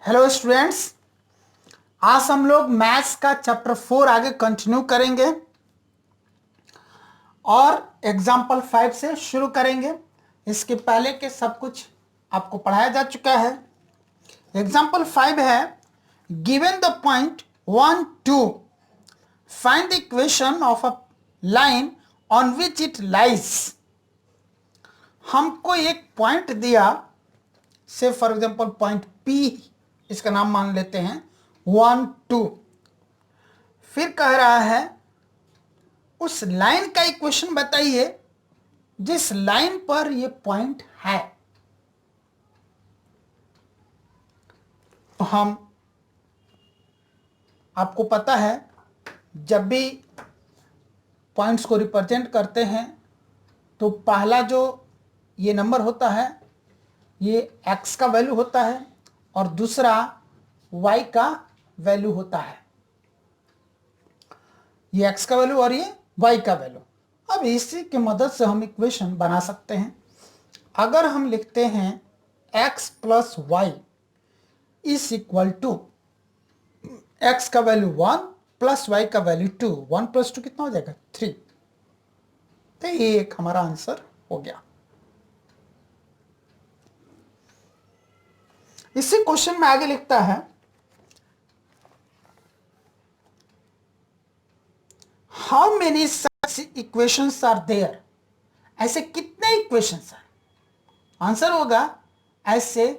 Hello students, आज हम लोग मैथ्स का चैप्टर 4 आगे कंटिन्यू करेंगे और एग्जाम्पल 5 से शुरू करेंगे। इसके पहले के सब कुछ आपको पढ़ाया जा चुका है। एग्जाम्पल 5 है, given the point 1 2 find the equation of a line on which it lies. हमको एक पॉइंट दिया, से फॉर एग्जाम्पल पॉइंट P, इसका नाम मान लेते हैं 1 2। फिर कह रहा है उस लाइन का इक्वेशन बताइए जिस लाइन पर ये पॉइंट है। तो हम, आपको पता है, जब भी पॉइंट्स को रिप्रेजेंट करते हैं तो पहला जो ये नंबर होता है ये x का वैल्यू होता है और दूसरा y का वैल्यू होता है। ये x का वैल्यू और ये y का वैल्यू। अब इसी की मदद से हम इक्वेशन बना सकते हैं। अगर हम लिखते हैं x plus Y is equal to x का वैल्यू 1 प्लस y का वैल्यू 2, 1 प्लस 2 कितना हो जाएगा 3। तो ये एक हमारा आंसर हो गया। इसी क्वेश्चन में आगे लिखता है how many such equations are there. ऐसे कितने इक्वेशंस हैं? आंसर होगा ऐसे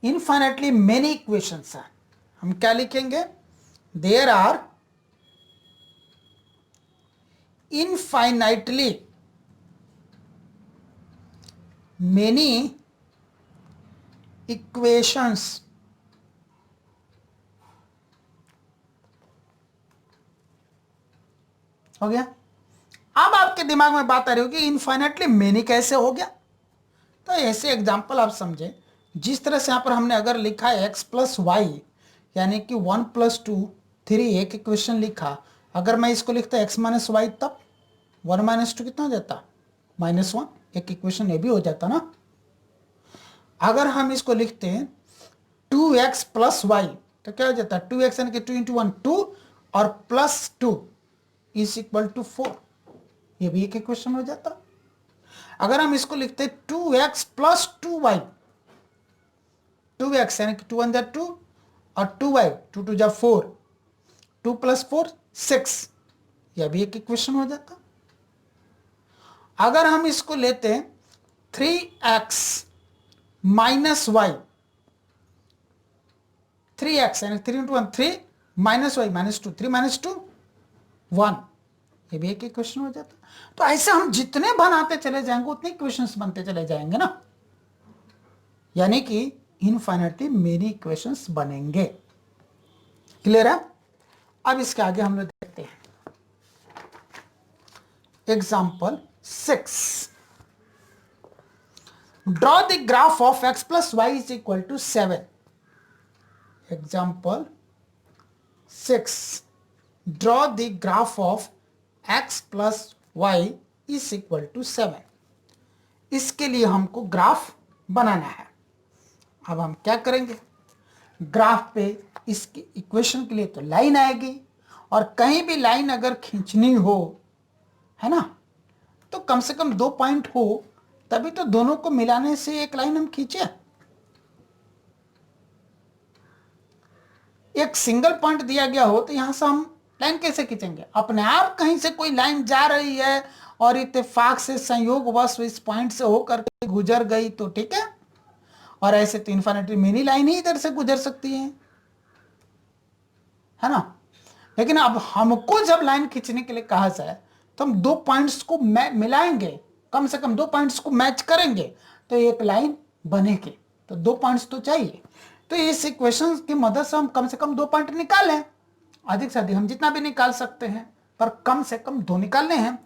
इनफाइनाइटली मेनी इक्वेशंस हैं। हम क्या लिखेंगे? There are infinitely many equations हो गया। अब आपके दिमाग में बात आ रही होगी इनफाइनाइटली मेनी कैसे हो गया। तो ऐसे एग्जांपल आप समझे, जिस तरह से यहां पर हमने अगर लिखा है x प्लस वाई यानी कि 1 प्लस 2 3, एक इक्वेशन लिखा। अगर मैं इसको लिखता x माइनस वाई तब 1 माइनस 2 कितना हो जाता -1, एक इक्वेशन ये भी हो जाता ना। अगर हम इसको लिखते हैं 2x प्लस वाई तो क्या हो जाता है 2x यानी कि 2 इंटू 1 2 और प्लस 2 इज इक्वल टू 4, ये भी एक इक्वेशन हो जाता। अगर हम इसको लिखते 2x प्लस 2y, 2x यानी कि 2 1 जा 2 और 2y 2 2 जा 4, 2 प्लस 4 6, यह भी एक इक्वेशन हो जाता। अगर हम इसको लेते 3x माइनस वाई, 3x यानी 3 into 1 3 minus Y minus 2 3 minus 2 1, ये भी एक इक्वेशन हो जाता। तो ऐसे हम जितने बनाते चले जाएंगे उतने इक्वेशंस बनते चले जाएंगे ना, यानी कि इनफाइनाइटली मेनी इक्वेशंस बनेंगे। क्लियर है? अब इसके आगे हम लोग देखते हैं example 6। Draw the graph of x plus Y is equal to 7। Example 6, draw the graph of x plus Y is equal to 7। इसके लिए हमको ग्राफ बनाना है। अब हम क्या करेंगे? ग्राफ पे इसकी इक्वेशन के लिए तो लाइन आएगी, और कहीं भी लाइन अगर खींचनी हो, है ना, तो कम से कम 2 पॉइंट हो, तभी तो दोनों को मिलाने से एक लाइन हम खींचे। एक सिंगल पॉइंट दिया गया हो तो यहां से हम लाइन कैसे खींचेंगे? अपने आप कहीं से कोई लाइन जा रही है और इत्तेफाक से संयोगवश इस पॉइंट से होकर के गुजर गई तो ठीक है, और ऐसे तो इनफाइनाइटली मेनी लाइन ही इधर से गुजर सकती है ना। लेकिन अब हमको जब लाइन खींचने के लिए कहा जाए तो हम 2 पॉइंट्स को मिलाएंगे, कम से कम 2 पॉइंट्स को मैच करेंगे तो एक लाइन बनेगी। तो 2 पॉइंट्स तो चाहिए। तो इस इक्वेशन की मदद से हम कम से कम 2 पॉइंट निकालें। अधिक से अधिक हम जितना भी निकाल सकते हैं, पर कम से कम 2 निकालने हैं।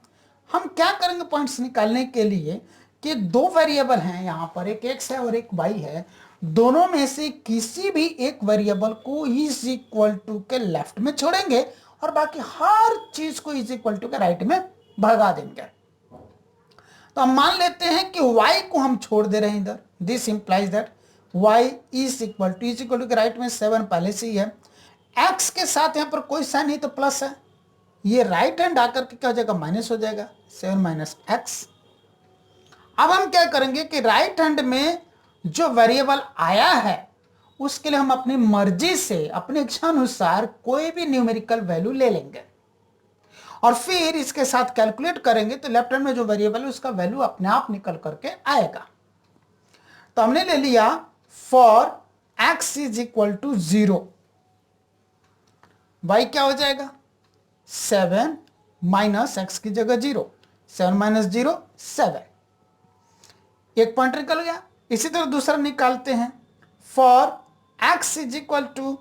हम क्या करेंगे पॉइंट्स निकालने के लिए कि 2 वेरिएबल हैं यहाँ पर, एक x है और एक y है। दोनों में से किसी भी एक वेरिएबल को इज इक्वल टू के लेफ्ट में छोड़ेंगे और बाकी हर चीज को इज इक्वल टू के राइट में भगा देंगे। तो हम मान लेते हैं कि y को हम छोड़ दे रहे हैं इधर। This implies that y is equal to के राइट में 7 पहले से ही है, x के साथ यहाँ पर कोई साइन नहीं तो प्लस है, ये राइट हैंड आकर के क्या हो जाएगा, माइनस हो जाएगा, 7 माइनस एक्स। अब हम क्या करेंगे कि राइट हैंड में जो वेरिएबल आया है उसके लिए हम अपनी मर्जी से अपने इच्छा अनुसार कोई भी न्यूमेरिकल वैल्यू ले लेंगे और फिर इसके साथ कैलकुलेट करेंगे तो लेफ्ट हैंड में जो वेरिएबल है उसका वैल्यू अपने आप निकल करके आएगा। तो हमने ले लिया for x is equal to 0, y क्या हो जाएगा, 7 माइनस एक्स की जगह 0, 7 माइनस 0 7, एक पॉइंट निकल गया। इसी तरह दूसरा निकालते हैं, for x is equal to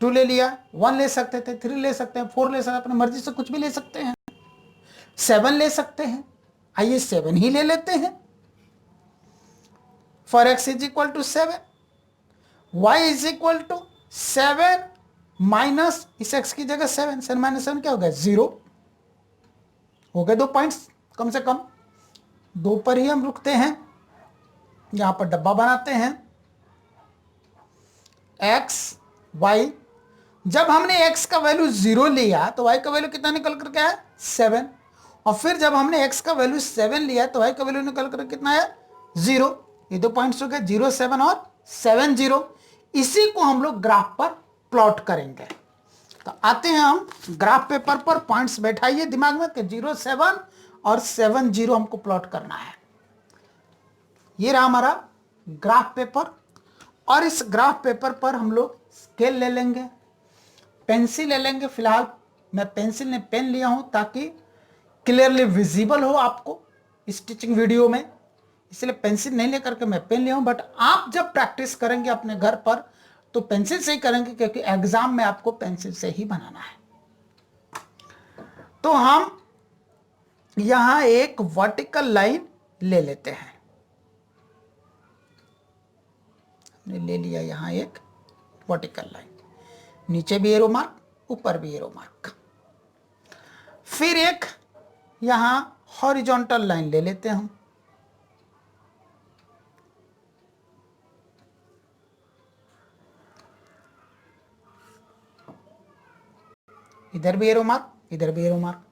2 ले लिया, 1 ले सकते थे, 3 ले सकते हैं, 4 ले सकते हैं, अपनी मर्जी से कुछ भी ले सकते हैं, 7 ले सकते हैं, आइए 7 ही ले लेते हैं। For x is equal to 7, y is equal to 7 minus इस x की जगह 7, 7 माइनस 7 क्या हो गया, 0 हो गए। 2 पॉइंट्स, कम से कम 2 पर ही हम रुकते हैं, यहां पर डब्बा बनाते हैं, x y। जब हमने x का वैल्यू 0 लिया तो y का वैल्यू कितना निकल करके आया, 7, और फिर जब हमने x का वैल्यू 7 लिया तो y का वैल्यू निकल कर कितना आया, 0। ये 2 पॉइंट्स हो गए, 0 7 और 7 0। इसी को हम लोग ग्राफ पर प्लॉट करेंगे। तो आते हैं हम ग्राफ पेपर पर, पॉइंट्स बैठाइए दिमाग में कि 0 7 और 7 0 हमको प्लॉट करना है। ये रहा हमारा ग्राफ पेपर, और इस ग्राफ पेपर पर हम लोग स्केल ले लेंगे, पेंसिल ले लेंगे। फिलहाल मैं पेंसिल ने पेन लिया हूं ताकि क्लियरली विजिबल हो आपको इस टीचिंग वीडियो में, इसलिए पेंसिल नहीं लेकर के मैं पेन लिया हूं। बट आप जब प्रैक्टिस करेंगे अपने घर पर तो पेंसिल से ही करेंगे, क्योंकि एग्जाम में आपको पेंसिल से ही बनाना है। तो हम यहां एक वर्टिकल लाइन ले लेते हैं, हमने ले लिया यहां एक वर्टिकल लाइन, नीचे भी एरो मार्क, ऊपर भी एरो मार्क। फिर एक यहां हॉरिजॉन्टल लाइन ले लेते हैं हम, इधर भी एरो मार्क, इधर भी एरो मार्क।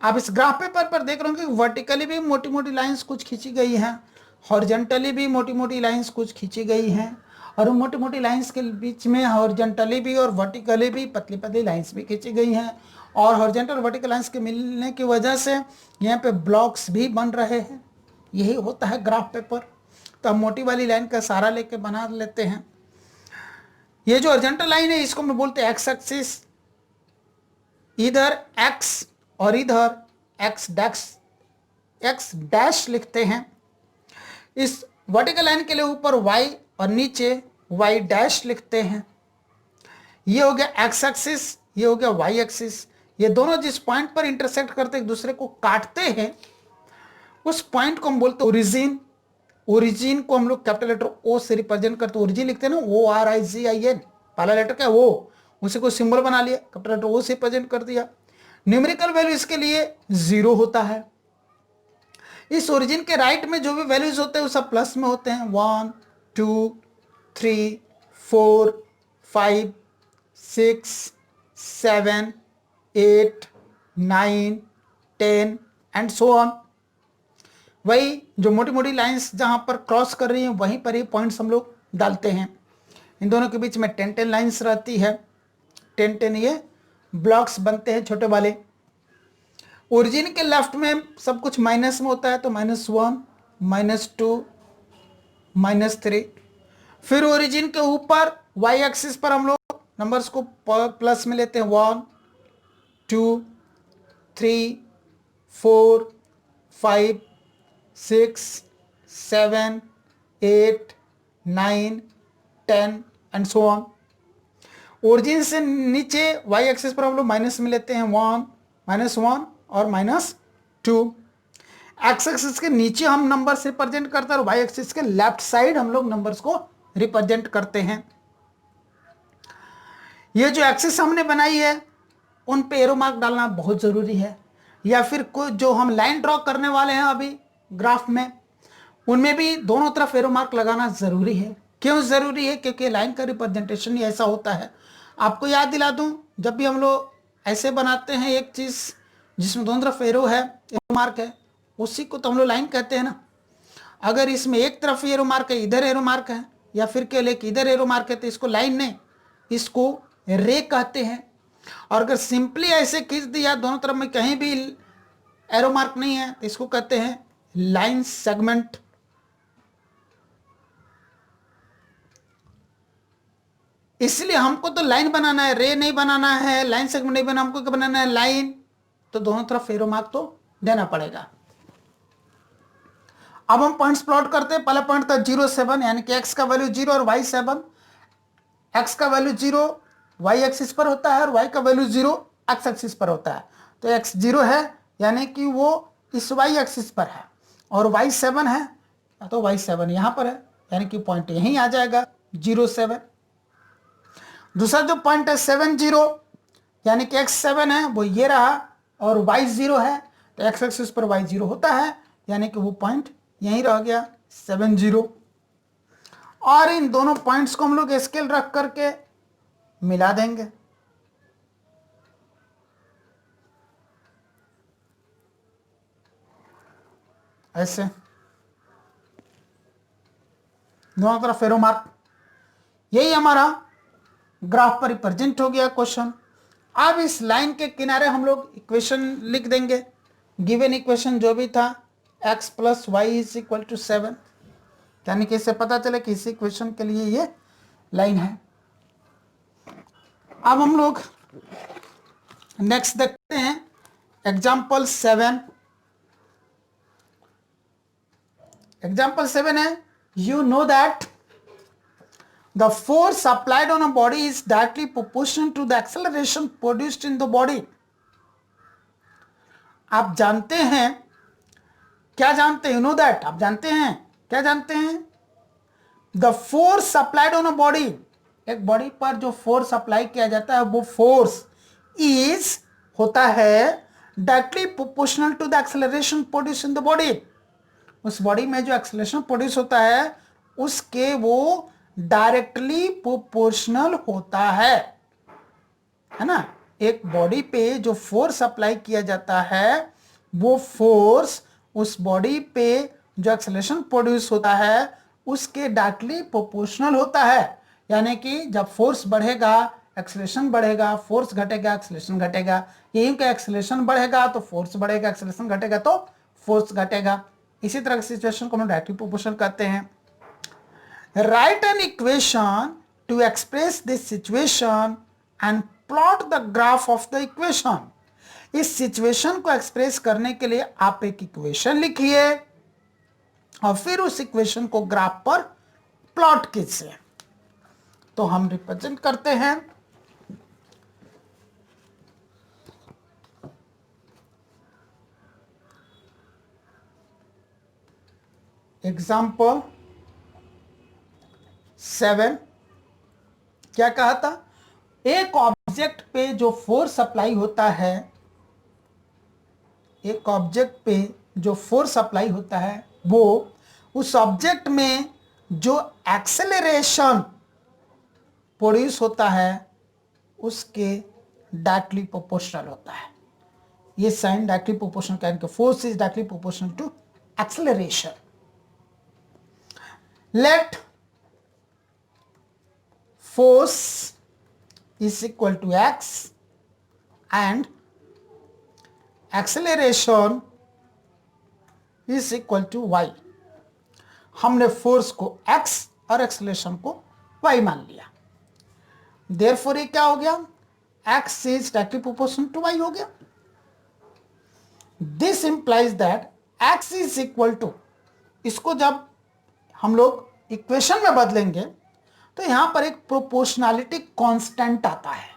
आप इस ग्राफ पेपर पर देख रहे हो कि वर्टिकली भी मोटी मोटी लाइंस कुछ खींची गई हैं, हॉरिजॉन्टली भी मोटी मोटी लाइंस कुछ खींची गई हैं, और उन मोटी मोटी लाइंस के बीच में हॉरिजॉन्टली भी और वर्टिकली भी पतली पतली लाइंस भी खींची गई हैं, और हॉरिजॉन्टल वर्टिकल लाइंस के मिलने की वजह से यहाँ पे ब्लॉक्स भी बन रहे हैं। यही होता है ग्राफ पेपर। तो हम मोटी वाली लाइन का सहारा लेके बना लेते हैं। ये जो हॉरिजॉन्टल लाइन है इसको हम बोलते हैं एक्स एक्सिस, इधर x और इधर x डैश लिखते हैं। इस वर्टिकल लाइन के लिए ऊपर y और नीचे y डैश लिखते हैं। ये हो गया x एक्सिस, ये हो गया y एक्सिस। ये दोनों जिस पॉइंट पर इंटरसेक्ट करते एक दूसरे को काटते हैं उस पॉइंट को हम बोलते हैं ओरिजिन। ओरिजिन को हम लोग कैपिटल लेटर O से रिप्रेजेंट करते हैं, ओरिजिन लिखते हैं ना, ORIGIN, पहला लेटर क्या है O, उसी को सिंबल बना लिया, कैपिटल लेटर O से प्रेजेंट कर दिया। न्यूमेरिकल वैल्यू इसके लिए 0 होता है। इस ओरिजिन के राइट में जो भी वैल्यूज होते हैं वो सब प्लस में होते हैं, 1 2 3 4 5 6 7 8 9 10 एंड सो ऑन। वही जो मोटी मोटी लाइंस जहां पर क्रॉस कर रही हैं वहीं पर ही पॉइंट्स हम लोग डालते हैं। इन दोनों के बीच में 10 लाइंस रहती है, 10 ये ब्लॉक्स बनते हैं छोटे वाले। ओरिजिन के लेफ्ट में सब कुछ माइनस में होता है, तो -1 -2 -3। फिर ओरिजिन के ऊपर y एक्सिस पर हम लोग नंबर्स को प्लस में लेते हैं, 1 2 3 4 5 6 7 8 9 10 एंड सो ऑन। ओरिजिन से नीचे y एक्सिस पर हम लोग माइनस में लेते हैं, 1 -1 और -2। एक्स एक्सिस के नीचे हम नंबर्स रिप्रेजेंट करते हैं और y एक्सिस के लेफ्ट साइड हम लोग नंबर्स को रिप्रेजेंट करते हैं। ये जो एक्सिस हमने बनाई है उन पे एरो मार्क डालना बहुत ज़रूरी है, या फिर कोई जो हम लाइन ड्रॉ करने वाले हैं अभी ग्राफ में उनमें भी दोनों तरफ एरो मार्क लगाना जरूरी है। क्यों जरूरी है? क्योंकि लाइन का रिप्रेजेंटेशन ही ऐसा होता है। आपको याद दिला दूं, जब भी हम लोग ऐसे बनाते हैं एक चीज जिसमें दोनों तरफ एरो है, एरो मार्क है, उसी को तो हम लोग लाइन कहते हैं ना। अगर इसमें एक तरफ एरो मार्क है, इधर एरो मार्क है, या फिर कह ले कि इधर एरो मार्क है, तो इसको लाइन नहीं, इसको रे कहते हैं। और अगर सिंपली ऐसे खींच दिया दोनों तरफ में कहीं भी एरो मार्क नहीं है, तो इसको कहते हैं लाइन सेगमेंट। इसलिए हमको तो लाइन बनाना है, रे नहीं बनाना है, लाइन सेगमेंट नहीं बनाना, हमको क्या बनाना है? लाइन। तो दोनों तरफ एरो मार्क तो देना पड़ेगा। अब हम पॉइंट्स प्लॉट करते हैं। पहला पॉइंट था 0 7, यानी कि x का वैल्यू 0 और y 7। x का वैल्यू 0 y एक्सिस पर होता है और y का वैल्यू 0 x एक्सिस पर होता है। तो x 0 है यानी कि वो इस y एक्सिस पर है, और y 7 है तो y 7 यहाँ पर है, यानी कि पॉइंट यहीं आ जाएगा 0 7। दूसरा जो पॉइंट है 7 0, यानी कि x 7 है वो ये रहा, और y 0 है, तो x एक्सिस पर y 0 होता है, यानी कि वो पॉइंट यहीं रह गया 7 0। और इन दोनों पॉइंट्स को हम लोग स्केल रख करके मिला देंगे। ऐसे दोनों तरफ एरो मार्क। यही हमारा ग्राफ पर रिप्रेजेंट हो गया क्वेश्चन। अब इस लाइन के किनारे हम लोग इक्वेशन लिख देंगे। गिवन इक्वेशन जो भी था x plus Y is equal to 7, यानी कि इससे पता चले कि इस इक्वेशन के लिए ये लाइन है। अब हम लोग नेक्स्ट देखते हैं एग्जाम्पल 7। एग्जाम्पल 7 है, you know that the force applied on a body is directly proportional to the acceleration produced in the body। आप जानते हैं, क्या जानते हैं? यू नो दैट, आप जानते हैं, क्या जानते हैं? The force applied on a body, एक बॉडी पर जो फोर्स अप्लाई किया जाता है वो फोर्स इज होता है directly proportional to the acceleration produce in the body. उस बॉडी में जो एक्सेलरेशन प्रोड्यूस होता है उसके वो डायरेक्टली प्रोपोर्शनल होता है ना। एक बॉडी पे जो फोर्स अप्लाई किया जाता है वो फोर्स उस बॉडी पे जो एक्सेलरेशन प्रोड्यूस होता है उसके डायरेक्टली प्रोपोर्शनल होता है। यानी कि जब फोर्स बढ़ेगा एक्सेलरेशन बढ़ेगा, फोर्स घटेगा एक्सेलरेशन घटेगा। यही कि एक्सेलरेशन बढ़ेगा तो फोर्स बढ़ेगा, एक्सेलरेशन घटेगा तो फोर्स घटेगा। इसी तरह की सिचुएशन को हम डायरेक्टली प्रोपोर्शनल कहते हैं। Write an equation to express this situation and plot the graph of the equation। इस सिचुएशन को एक्सप्रेस करने के लिए आप एक इक्वेशन लिखिए और फिर उस इक्वेशन को ग्राफ पर प्लॉट कीजिए। तो हम रिप्रेजेंट करते हैं एग्जाम्पल 7। क्या कहा था? एक ऑब्जेक्ट पे जो फोर्स अप्लाई होता है, एक ऑब्जेक्ट पे जो फोर्स अप्लाई होता है वो उस ऑब्जेक्ट में जो एक्सेलरेशन प्रोड्यूस होता है उसके डायरेक्टली प्रोपोर्शनल होता है। ये साइन डायरेक्टली प्रोपोर्शनल का, इनका force is directly proportional to acceleration. Let force is equal to x and acceleration is equal to y। हमने फोर्स को x और एक्सेलरेशन को y मान लिया। Therefore ये क्या हो गया? x is directly proportional to y हो गया। This implies that x is equal to, इसको जब हम लोग इक्वेशन में बदलेंगे तो यहां पर एक प्रोपोर्शनैलिटी कांस्टेंट आता है।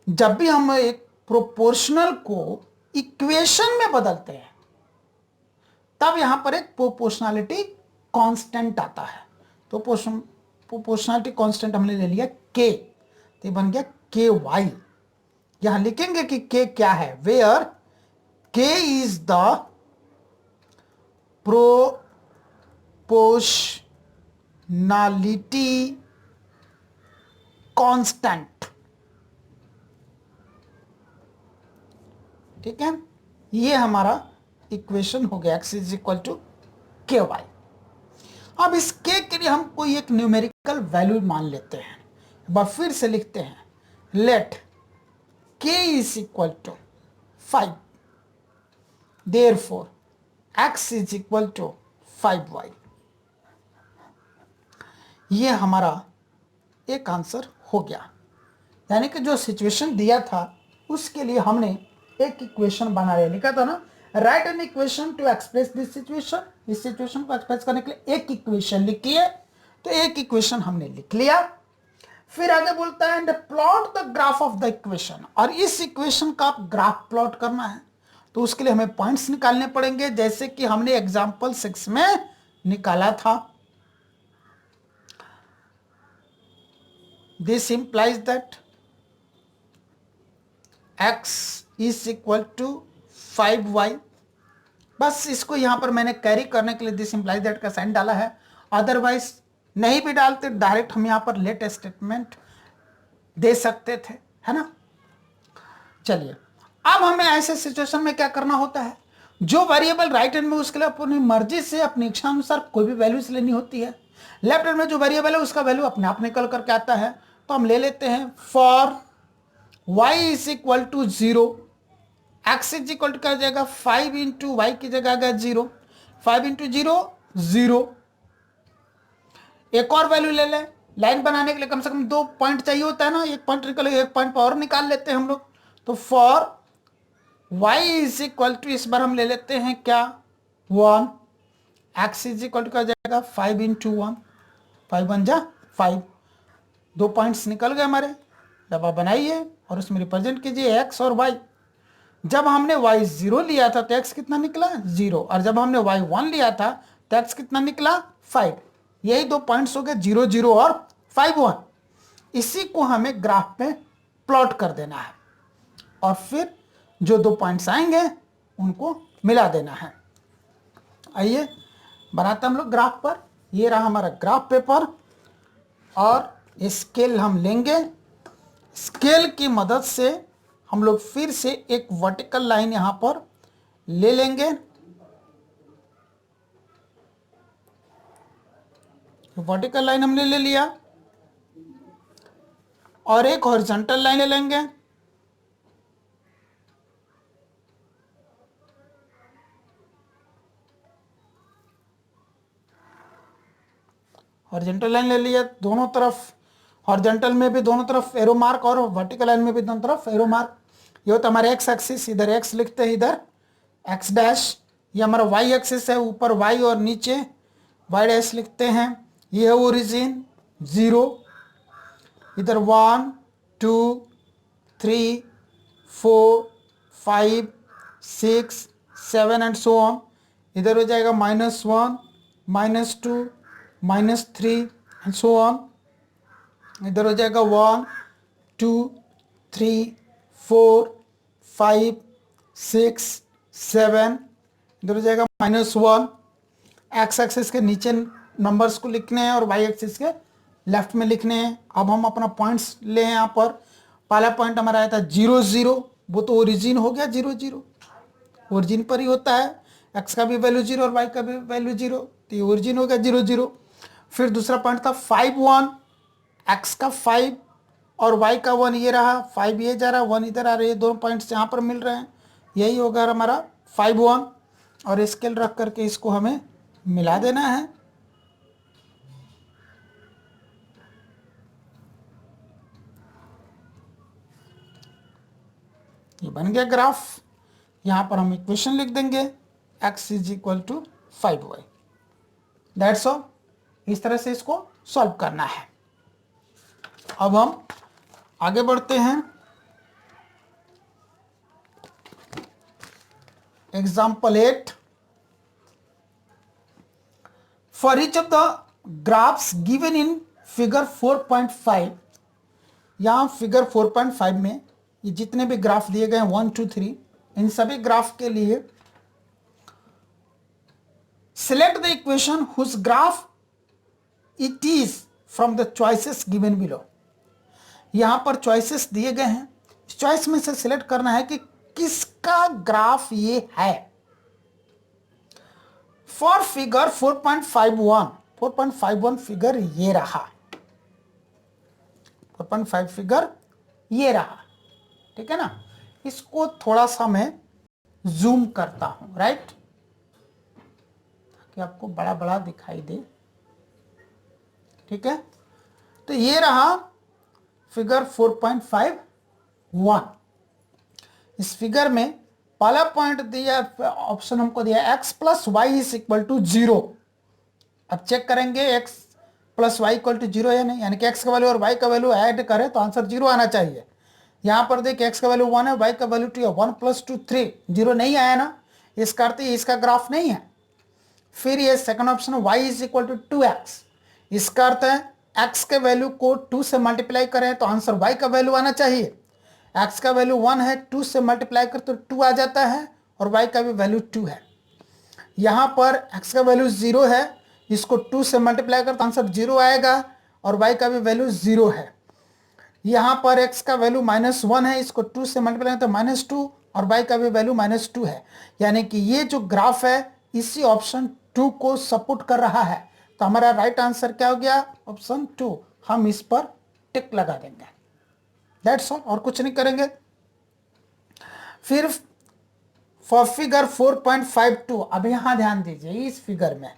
जब भी हम एक प्रोपोर्शनल को इक्वेशन में बदलते हैं तब यहां पर एक प्रोपोर्शनैलिटी कांस्टेंट आता है। तो प्रोपोर्शनैलिटी कांस्टेंट हमने ले लिया k, तो बन गया ky। यहां लिखेंगे कि k क्या है, where k is the proportionality constant. ठीक है, ये हमारा इक्वेशन हो गया x is equal to K Y. अब इस k के लिए हम कोई एक न्यूमेरिकल वैल्यू मान लेते हैं। एक बार फिर से लिखते हैं, let k is equal to 5, therefore x is equal to 5y। ये हमारा एक आंसर हो गया, यानी कि जो सिचुएशन दिया था उसके लिए हमने एक इक्वेशन बना लिया। लिखा था ना, right an equation two express this situation. इस सिचुएशन को एक्सप्रेस करने के लिए एक इक्वेशन लिखिए, तो एक इक्वेशन हमने लिख लिया। फिर आगे बोलता है and plot the graph of the equation, और इस इक्वेशन का आप ग्राफ प्लॉट करना है, तो उसके लिए हमें पॉइंट्स निकालने पड़ेंगे, जैसे कि हमने एग्जाम्पल 6 में निकाला था। This implies that x is equal to 5y। बस इसको यहां पर मैंने कैरी करने के लिए दिस इंप्लाइज दैट का साइन डाला है, अदरवाइज नहीं भी डालते, डायरेक्ट हम यहां पर लेट स्टेटमेंट दे सकते थे, है ना। चलिए, अब हमें ऐसे सिचुएशन में क्या करना होता है, जो वेरिएबल राइट हैंड में उसके लिए अपनी मर्जी से अपनी इच्छा अनुसार कोई भी वैल्यूज लेनी होती है। लेफ्ट हैंड में जो वेरिएबल है उसका वैल्यू अपने आप निकल करके आता है, तो हम ले लेते हैं for y is equal to 0, x is equal to क्या हो जाएगा 5 इंटू वाई की जगह आ गया 0, 5 इंटू 0 0। एक और वैल्यू ले लें, लाइन बनाने के लिए कम से कम 2 पॉइंट चाहिए होता है ना, एक पॉइंट निकल, एक पॉइंट और निकाल लेते हैं हम लोग। तो for y is equal to, इस बार हम ले लेते हैं क्या 1, x इज इक्वल टू क्या हो जाएगा 5 इंटू 1, 5 1 जा 5, 2 पॉइंट्स निकल गए हमारे। डब्बा बनाइए और उसमें रिप्रेजेंट कीजिए x और y। जब हमने y 0 लिया था तो x कितना निकला 0, और जब हमने y 1 लिया था तो x कितना निकला 5। यही 2 पॉइंट्स हो गए 0 0 और 5 1। इसी को हमें ग्राफ में प्लॉट कर देना है, और फिर जो 2 पॉइंट्स आएंगे उनको मिला देना है। आइए बनाते हम लोग ग्राफ पर। ये रहा हमारा ग्राफ पेपर, और स्केल हम लेंगे। स्केल की मदद से हम लोग फिर से एक वर्टिकल लाइन यहां पर ले लेंगे। वर्टिकल लाइन हमने ले लिया, और एक हॉरिजॉन्टल लाइन ले लेंगे। हॉरिजॉन्टल लाइन ले लिया, दोनों तरफ, हॉरिजॉन्टल में भी दोनों तरफ एरो मार्क, और वर्टिकल लाइन में भी दोनों तरफ एरो मार्क। ये होता है हमारे एक्स एक्सिस, इधर एक्स लिखते हैं, इधर एक्स डैश। ये हमारा वाई एक्सिस है, ऊपर वाई और नीचे वाई डैश लिखते हैं। ये है ओरिजिन 0, इधर 1 2 3 4 5 6 7 एंड सो ऑन। इधर हो जाएगा -1 -2 -3 एंड सो ऑन। इधर हो जाएगा 1 2 3 4 5 6 7। इधर हो जाएगा -1। एक्स एक्सिस के नीचे नंबर्स को लिखने हैं और वाई एक्सिस के लेफ्ट में लिखने हैं। अब हम अपना पॉइंट्स ले हैं यहाँ पर। पहला पॉइंट हमारा आया था 0 0, वो तो ओरिजिन हो गया 0 0, ओरिजिन पर ही होता है। एक्स का भी वैल्यू 0 और वाई का भी वैल्यू 0, तो ये ओरिजिन हो गया 0 0। फिर दूसरा पॉइंट था 5 1, एक्स का 5 और वाई का 1, ये रहा 5, ये जा रहा 1 इधर आ रही है, दोनों पॉइंट्स यहाँ पर मिल रहे हैं। यही होगा हमारा 5 1, और स्केल रख करके इसको हमें मिला देना है। ये बन गया ग्राफ। यहाँ पर हम इक्वेशन लिख देंगे x is equal to 5y। That's all. इस तरह से इसको सॉल्व करना है। अब हम आगे बढ़ते हैं। Example 8, for each of the graphs given in figure 4.5। यहाँ फिगर 4.5 में ये जितने भी ग्राफ दिए गए हैं 1 2 3, इन सभी ग्राफ के लिए select the equation whose graph it is from the choices given below। यहां पर चॉइसेस दिए गए हैं, इस चॉइस में से सिलेक्ट करना है कि किसका ग्राफ ये है। फॉर फिगर 4.51 फिगर ये रहा, 4.5 फिगर ये रहा, ठीक है ना। इसको थोड़ा सा मैं जूम करता हूं, राइट, ताकि आपको बड़ा बड़ा दिखाई दे, ठीक है। तो ये रहा फिगर 4.51। इस फिगर में पहला पॉइंट दिया, ऑप्शन हमको दिया x plus Y is equal to 0। अब चेक करेंगे x plus Y equal to 0 है नहीं, यानी कि x का वैल्यू और y का वैल्यू ऐड करें तो आंसर 0 आना चाहिए। यहां पर देखिए x का वैल्यू 1 है, y का वैल्यू 2 है, 1 प्लस 2 3, 0 नहीं आया ना, इसका अर्थ इसका ग्राफ नहीं है। फिर ये second option y is equal to 2x, इसका अर्थ है x के वैल्यू को 2 से मल्टीप्लाई करें तो आंसर y का वैल्यू आना चाहिए। x का वैल्यू 1 है, 2 से मल्टीप्लाई कर तो 2 आ जाता है, और y का भी वैल्यू 2 है। यहाँ पर x का वैल्यू 0 है, इसको 2 से मल्टीप्लाई कर तो आंसर 0 आएगा, और y का भी वैल्यू 0 है। यहाँ पर x का वैल्यू -1 है, इसको 2 से मल्टीप्लाई तो -2, और y का भी वैल्यू -2 है। यानी कि ये जो ग्राफ है इसी ऑप्शन 2 को सपोर्ट कर रहा है। तो हमारा राइट आंसर क्या हो गया, ऑप्शन 2। हम इस पर टिक लगा देंगे, दैट्स ऑल, और कुछ नहीं करेंगे। फिर फॉर फिगर 4.52, अब यहां ध्यान दीजिए, इस फिगर में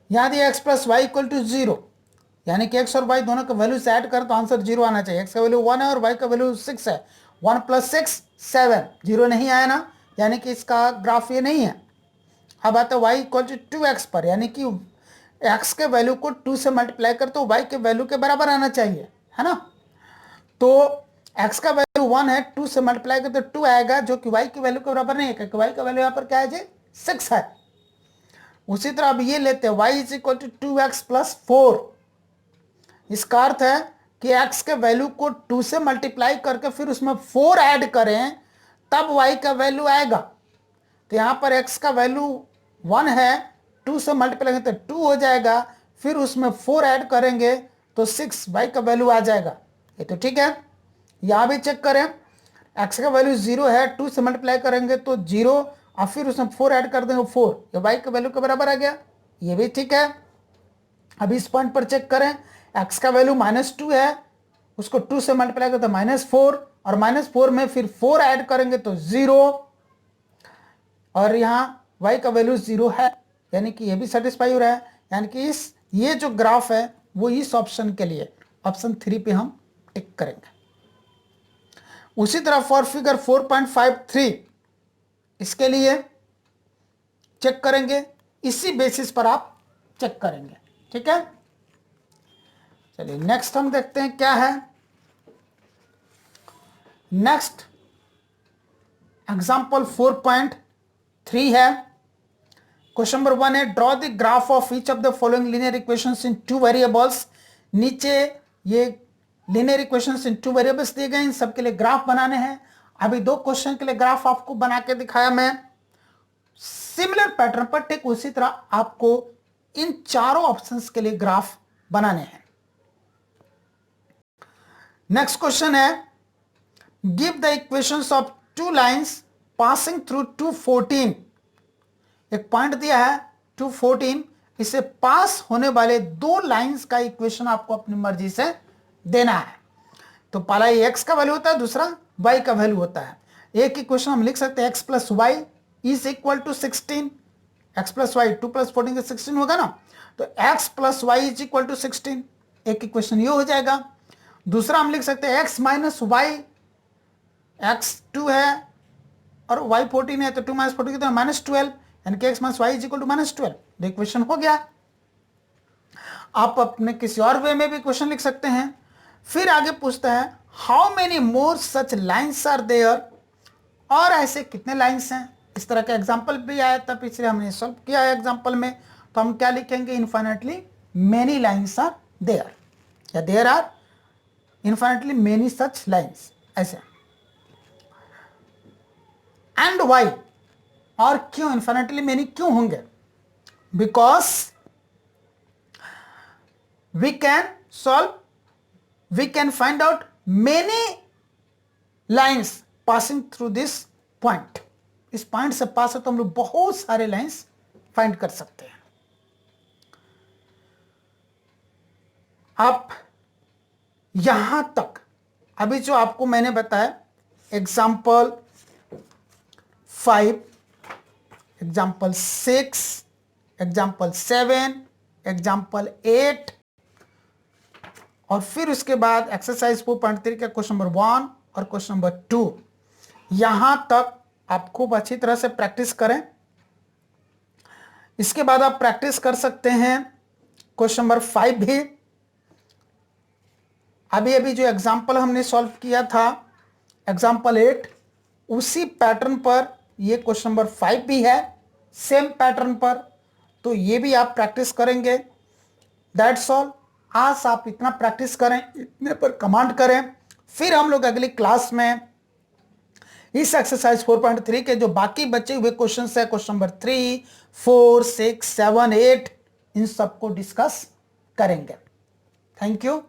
यहां दिया x plus Y equal to 0, यानी कि x और y दोनों के वैल्यू से ऐड करें तो आंसर 0 आना चाहिए। x का वैल्यू 1 है और y का वैल्यू 6 है, 1 प्लस 6 7, 0 नहीं आया ना, यानी कि इसका ग्राफ ये नहीं है। अब आता है y इक्वल टू 2x पर, यानी कि x के वैल्यू को 2 से मल्टीप्लाई कर तो y के वैल्यू के बराबर आना चाहिए, है ना। तो x का वैल्यू 1 है, 2 से मल्टीप्लाई कर तो 2 आएगा, जो कि y की वैल्यू के बराबर नहीं है, क्योंकि y का वैल्यू यहाँ पर क्या है जी, 6 है। उसी तरह अब ये लेते हैं y is equal to 2x plus 4। इसका अर्थ है कि x के वैल्यू को 2 से मल्टीप्लाई करके फिर उसमें 4 ऐड करें तब y का वैल्यू आएगा। तो यहाँ पर x का वैल्यू 1 है, 2 से मल्टीप्लाई करें तो 2 हो जाएगा, फिर उसमें 4 ऐड करेंगे तो 6 y का वैल्यू आ जाएगा। ये तो ठीक है। यहाँ भी चेक करें, x का वैल्यू 0 है, 2 से मल्टीप्लाई करेंगे तो 0, और फिर उसमें 4 ऐड कर देंगे 4, ये y के वैल्यू के बराबर आ गया। ये भी ठीक है। अब इस पॉइंट पर चेक करें, x का वैल्यू -2 है, उसको 2 से मल्टीप्लाई करते -4, और -4 में फिर 4 ऐड करेंगे तो 0, और यहाँ y का वैल्यू 0 है, यानी कि ये भी सेटिस्फाई हो रहा है। यानी कि ये जो ग्राफ है वो इस ऑप्शन के लिए, ऑप्शन 3 पे हम टिक करेंगे। उसी तरह फॉर फिगर 4.53, इसके लिए चेक करेंगे, इसी बेसिस पर आप चेक करेंगे, ठीक है। चलिए नेक्स्ट हम देखते हैं क्या है। नेक्स्ट एग्जांपल 4.3 है। क्वेश्चन नंबर 1 है, draw the graph of each of the following linear equations in 2 variables. नीचे ये लीनियर इक्वेशंस इन 2 वेरिएबल्स दिए गए, इन सब के लिए ग्राफ बनाने हैं। अभी 2 क्वेश्चन के लिए ग्राफ आपको बना के दिखाया मैं, सिमिलर पैटर्न पर ठीक उसी तरह आपको इन चारों ऑप्शंस के लिए ग्राफ बनाने हैं। नेक्स्ट क्वेश्चन है, give the equations of 2 lines passing through 214। एक पॉइंट दिया है 214, इसे पास होने वाले 2 लाइंस का इक्वेशन आपको अपनी मर्जी से देना है। तो पहला x का वैल्यू होता है, दूसरा y का वैल्यू होता है। एक इक्वेशन हम लिख सकते हैं x plus Y is equal to 16, x plus Y 2 plus 14 के 16 होगा ना, तो x plus Y is equal to 16, एक इक्वेशन ये हो जाएगा। दूसरा हम लिख सकते हैं x माइनस वाई, x 2 है और y 14 है, तो 2 माइनस 14 कितना -12, यानी कि x minus y is equal to -12, तो इक्वेशन हो गया। आप अपने किसी और वे में भी क्वेश्चन लिख सकते हैं। फिर आगे पूछता है, how many more such lines are there, और ऐसे कितने लाइन्स हैं। इस तरह का एग्जाम्पल भी आया था पिछले, हमने सॉल्व किया है एग्जाम्पल में। तो हम क्या लिखेंगे, infinitely many lines are there, या there are infinitely many such lines, ऐसे। एंड वाई, और क्यों इन्फाइनेटली मेनी क्यों होंगे, because we can find out many lines passing through this point. इस पॉइंट से पास है तो हम लोग बहुत सारे लाइंस फाइंड कर सकते हैं. आप यहां तक अभी जो आपको मैंने बताया एग्जाम्पल 5, एग्जाम्पल 6, एग्जाम्पल 7, एग्जाम्पल 8 और फिर उसके बाद एक्सरसाइज 4.3 का क्वेश्चन नंबर 1 और क्वेश्चन नंबर 2, यहां तक आप खूब अच्छी तरह से प्रैक्टिस करें. इसके बाद आप प्रैक्टिस कर सकते हैं क्वेश्चन नंबर 5 भी. अभी अभी जो एग्जाम्पल हमने सॉल्व किया था एग्जाम्पल 8, उसी पैटर्न पर ये क्वेश्चन नंबर 5 भी है, सेम पैटर्न पर, तो ये भी आप प्रैक्टिस करेंगे. That's all. आज आप इतना प्रैक्टिस करें, इतने पर कमांड करें. फिर हम लोग अगली क्लास में इस एक्सरसाइज 4.3 के जो बाकी बचे हुए क्वेश्चन है, क्वेश्चन नंबर 3, 4, 6, 7, 8, इन सबको डिस्कस करेंगे. Thank you.